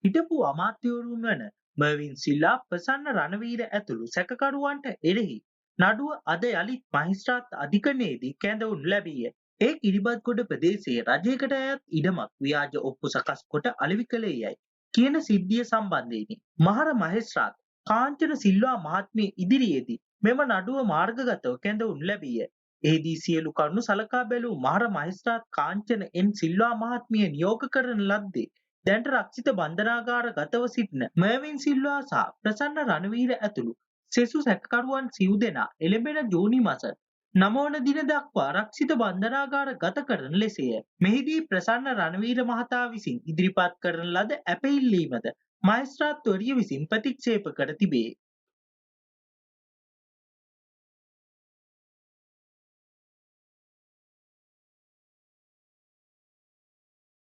හිටපු අමාත්‍යවරුන් වන මර්වින් සිල්ලා ප්‍රසන්න රණවීර ඇතුළු සැකකරුවන්ට එරෙහි නඩුව අද යළිත් මහිස්ත්‍රාත් අධිකරණයේදී කැඳවුම් ලැබීය. ඒ කිරිබත්ගොඩ ප්‍රදේශයේ රජයකට අයත් ඉඩමක් ව්‍යාජ ඔප්පු සකස් කොට අලෙවි කළේ යයි කියන සිද්ධිය සම්බන්ධයෙන් මහර මහේස්ත්‍රාත් කාංචන සිල්වා මහත්මිය ඉදිරියේදී මෙම නඩුව මාර්ගගතව කැඳවුම් ලැබීය. එහිදී සියලු කරුණු සලකා බැලූ මහර මහේස්ත්‍රාත් කාංචන එන් සිල්වා මහත්මිය නියෝග කරන ලද්දේ දැනට රක්ෂිත බන්ධනාගාර ගතව සිටින මර්වින් සිල්වා සහ ප්‍රසන්න රණවීර ඇතුළු සෙසු සැකකරුවන් සිව් දෙනා එළඹෙන ජූනි මාස 9 වන දින දක්වා රක්ෂිත බන්ධනාගාර ගත කරන ලෙසය. මෙහිදී ප්‍රසන්න රණවීර මහතා විසින් ඉදිරිපත් කරන ලද ඇපඉල්ලීමද මහේස්ත්‍රාත්වරිය විසින් ප්‍රතික්ෂේප කර තිබේ.